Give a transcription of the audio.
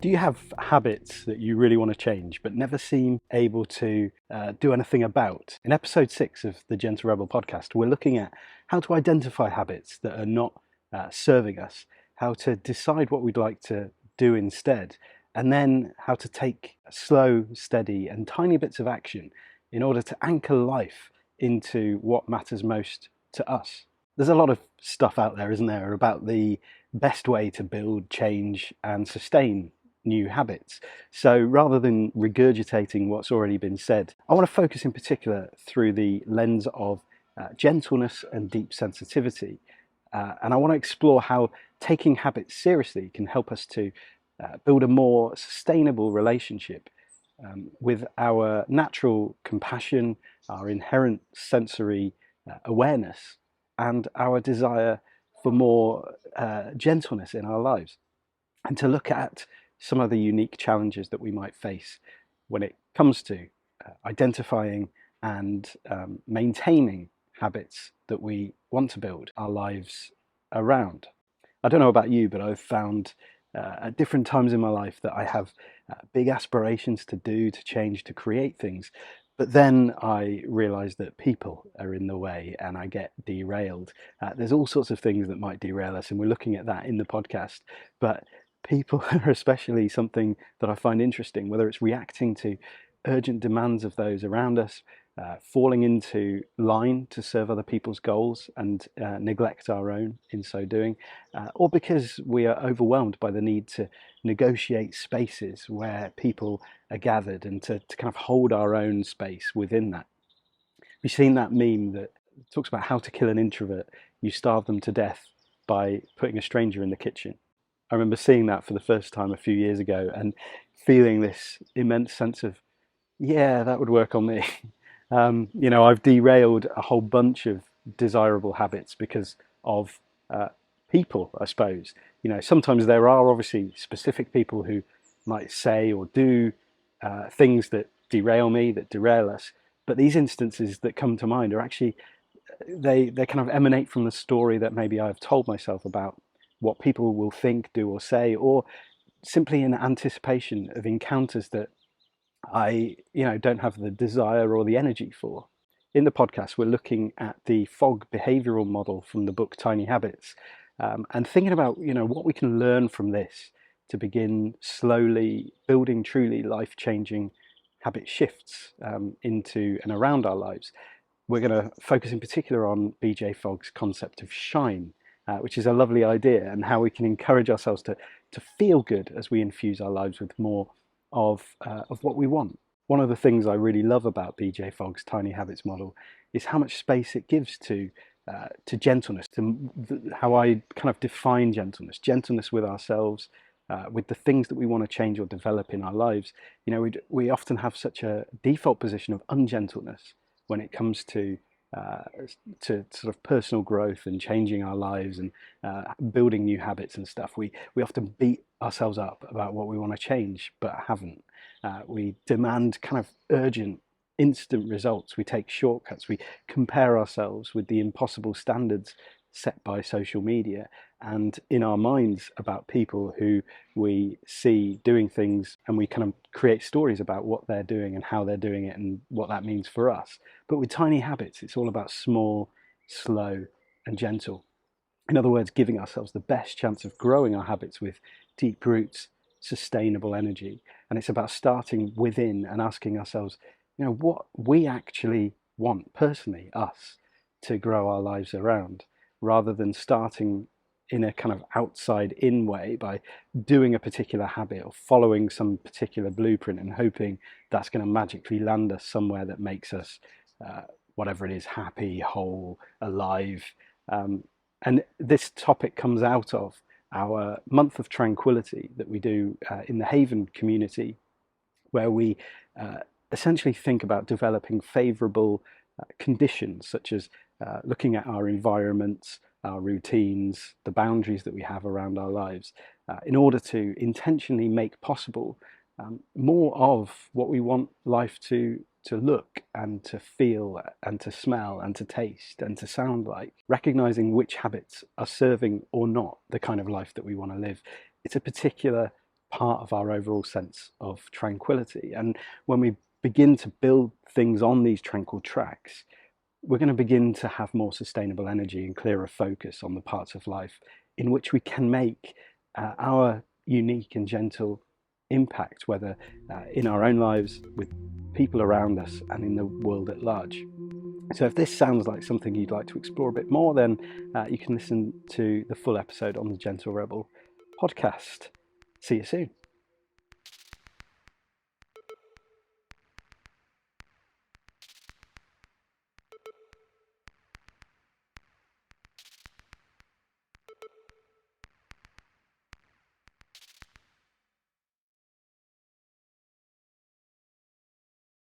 Do you have habits that you really want to change but never seem able to do anything about? In episode 6 of the Gentle Rebel podcast, we're looking at how to identify habits that are not serving us, how to decide what we'd like to do instead, and then how to take slow, steady, and tiny bits of action in order to anchor life into what matters most to us. There's a lot of stuff out there, isn't there, about the best way to build, change, and sustain new habits. So rather than regurgitating what's already been said, I want to focus in particular through the lens of gentleness and deep sensitivity. And I want to explore how taking habits seriously can help us to build a more sustainable relationship with our natural compassion, our inherent sensory awareness, and our desire for more gentleness in our lives, and to look at some of the unique challenges that we might face when it comes to identifying and maintaining habits that we want to build our lives around. I don't know about you, but I've found at different times in my life that I have big aspirations to do, to change, to create things. But then I realise that people are in the way and I get derailed. There's all sorts of things that might derail us, and we're looking at that in the podcast. But people are especially something that I find interesting, whether it's reacting to urgent demands of those around us, falling into line to serve other people's goals and neglect our own in so doing, or because we are overwhelmed by the need to negotiate spaces where people are gathered and to kind of hold our own space within that. You've seen that meme that talks about how to kill an introvert. You starve them to death by putting a stranger in the kitchen. I remember seeing that for the first time a few years ago and feeling this immense sense of, yeah, that would work on me. I've derailed a whole bunch of desirable habits because of people, I suppose. Sometimes there are obviously specific people who might say or do things that derail me, that derail us. But these instances that come to mind are actually, they kind of emanate from the story that maybe I've told myself about what people will think, do, or say, or simply in anticipation of encounters that I, don't have the desire or the energy for. In the podcast, we're looking at the Fogg behavioral model from the book Tiny Habits, and thinking about, what we can learn from this to begin slowly building truly life-changing habit shifts into and around our lives. We're going to focus in particular on BJ Fogg's concept of shine, which is a lovely idea, and how we can encourage ourselves to feel good as we infuse our lives with more of what we want. One of the things I really love about BJ Fogg's Tiny Habits model is how much space it gives to gentleness, to how I kind of define gentleness with ourselves, with the things that we want to change or develop in our lives. We often have such a default position of ungentleness when it comes to sort of personal growth and changing our lives and building new habits and stuff. We often beat ourselves up about what we want to change but haven't. We demand kind of urgent, instant results. We take shortcuts. We compare ourselves with the impossible standards set by social media and in our minds about people who we see doing things, and we kind of create stories about what they're doing and how they're doing it and what that means for us. But with tiny habits, it's all about small, slow, and gentle. In other words, giving ourselves the best chance of growing our habits with deep roots, sustainable energy. And it's about starting within and asking ourselves, what we actually want personally, us, to grow our lives around, rather than starting in a kind of outside in way by doing a particular habit or following some particular blueprint and hoping that's going to magically land us somewhere that makes us whatever it is, happy, whole, alive. And this topic comes out of our month of tranquility that we do in the Haven community, where we essentially think about developing favourable conditions, such as looking at our environments, our routines, the boundaries that we have around our lives, in order to intentionally make possible more of what we want life to look and to feel and to smell and to taste and to sound like, recognizing which habits are serving or not the kind of life that we want to live. It's a particular part of our overall sense of tranquility. And when we begin to build things on these tranquil tracks, we're going to begin to have more sustainable energy and clearer focus on the parts of life in which we can make our unique and gentle impact, whether in our own lives, with people around us, and in the world at large. So if this sounds like something you'd like to explore a bit more, then you can listen to the full episode on the Gentle Rebel podcast. See you soon.